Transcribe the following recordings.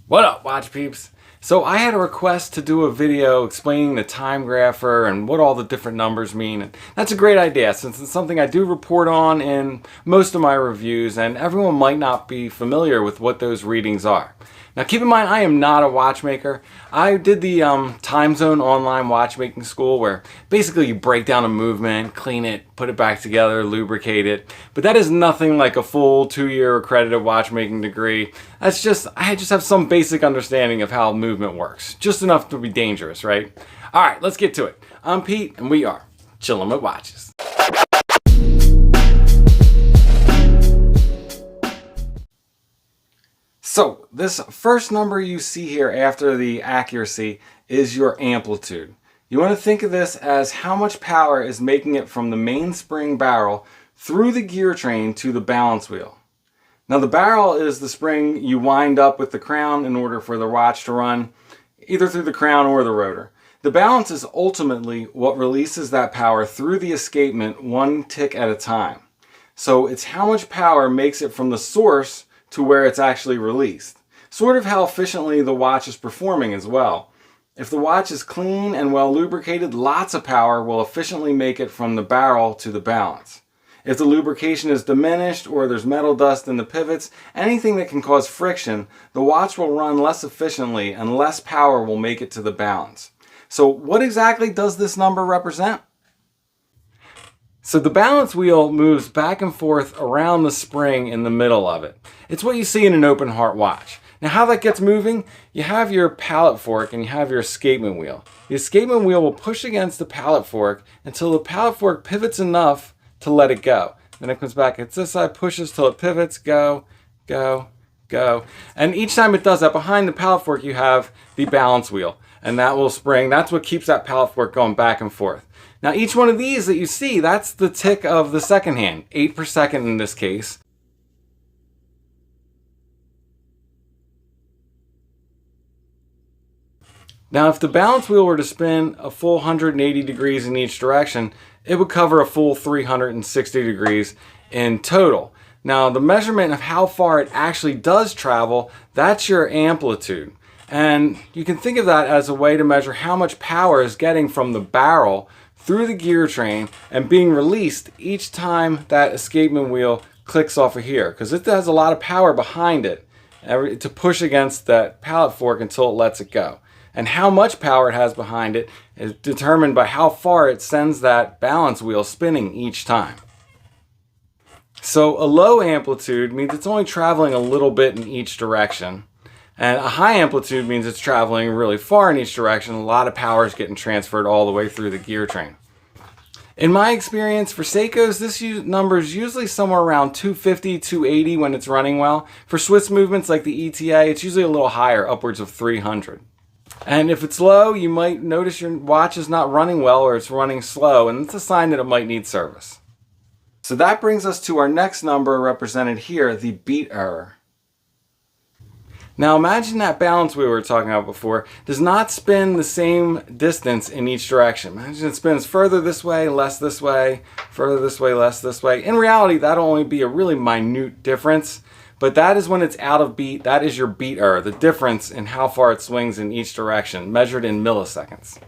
What up, watch peeps? So I had a request to do a video explaining the Timegrapher and what all the different numbers mean. And that's a great idea since it's something I do report on in most of my reviews and everyone might not be familiar with what those readings are. Now keep in mind, I am not a watchmaker. I did the Time Zone online watchmaking school where basically you break down a movement, clean it, put it back together, lubricate it. But that is nothing like a full 2-year accredited watchmaking degree. I just have some basic understanding of how movement works. Just enough to be dangerous, right? All right, let's get to it. I'm Pete and we are Chillin' with Watches. So this first number you see here after the accuracy is your amplitude. You want to think of this as how much power is making it from the mainspring barrel through the gear train to the balance wheel. Now the barrel is the spring you wind up with the crown in order for the watch to run, either through the crown or the rotor. The balance is ultimately what releases that power through the escapement one tick at a time. So it's how much power makes it from the source to where it's actually released. Sort of how efficiently the watch is performing as well. If the watch is clean and well lubricated, lots of power will efficiently make it from the barrel to the balance. If the lubrication is diminished or there's metal dust in the pivots, anything that can cause friction, the watch will run less efficiently and less power will make it to the balance. So what exactly does this number represent? So the balance wheel moves back and forth around the spring in the middle of it. It's what you see in an open heart watch. Now how that gets moving, you have your pallet fork and you have your escapement wheel. The escapement wheel will push against the pallet fork until the pallet fork pivots enough to let it go. Then it comes back, it's this side, pushes till it pivots, go, go, go. And each time it does that, behind the pallet fork you have the balance wheel. And that will spring, that's what keeps that pallet fork going back and forth. Now each one of these that you see, that's the tick of the second hand, 8 per second in this case. Now if the balance wheel were to spin a full 180 degrees in each direction, it would cover a full 360 degrees in total. Now the measurement of how far it actually does travel, that's your amplitude. And you can think of that as a way to measure how much power is getting from the barrel through the gear train and being released each time that escapement wheel clicks off of here, because it has a lot of power behind it to push against that pallet fork until it lets it go. And how much power it has behind it is determined by how far it sends that balance wheel spinning each time. So a low amplitude means it's only traveling a little bit in each direction. And a high amplitude means it's traveling really far in each direction. A lot of power is getting transferred all the way through the gear train. In my experience, for Seikos, this number is usually somewhere around 250, 280 when it's running well. For Swiss movements like the ETA, it's usually a little higher, upwards of 300. And if it's low, you might notice your watch is not running well or it's running slow, and it's a sign that it might need service. So that brings us to our next number represented here, the beat error. Now imagine that balance we were talking about before does not spin the same distance in each direction. Imagine it spins further this way, less this way, further this way, less this way. In reality, that'll only be a really minute difference, but that is when it's out of beat. That is your beat error, the difference in how far it swings in each direction, measured in milliseconds.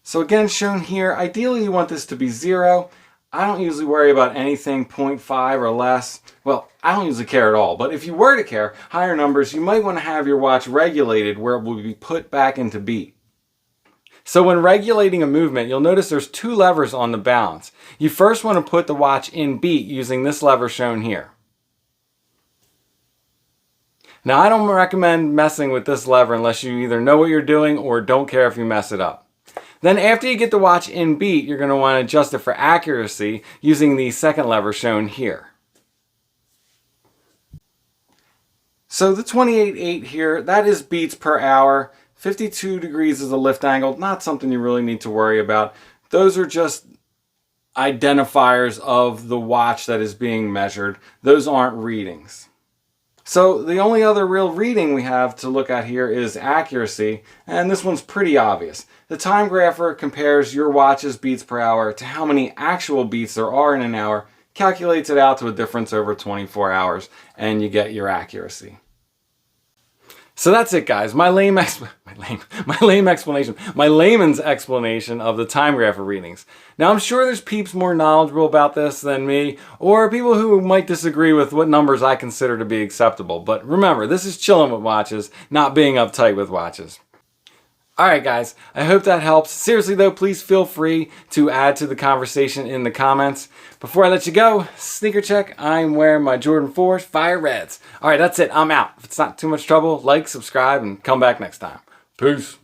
So again, shown here, ideally you want this to be 0. I don't usually worry about anything 0.5 or less. Well, I don't usually care at all, but if you were to care, higher numbers, you might want to have your watch regulated where it will be put back into beat. So when regulating a movement, you'll notice there's 2 levers on the balance. You first want to put the watch in beat using this lever shown here. Now I don't recommend messing with this lever unless you either know what you're doing or don't care if you mess it up. Then after you get the watch in beat, you're going to want to adjust it for accuracy using the second lever shown here. So the 28.8 here, that is beats per hour. 52 degrees is a lift angle, not something you really need to worry about. Those are just identifiers of the watch that is being measured. Those aren't readings. So the only other real reading we have to look at here is accuracy, and this one's pretty obvious. The Timegrapher compares your watch's beats per hour to how many actual beats there are in an hour, calculates it out to a difference over 24 hours, and you get your accuracy. So that's it, guys. My layman's explanation of the Timegrapher readings. Now, I'm sure there's peeps more knowledgeable about this than me, or people who might disagree with what numbers I consider to be acceptable. But remember, this is chilling with watches, not being uptight with watches. Alright guys, I hope that helps. Seriously though, please feel free to add to the conversation in the comments. Before I let you go, sneaker check, I'm wearing my Jordan 4s Fire Reds. Alright, that's it, I'm out. If it's not too much trouble, like, subscribe, and come back next time. Peace.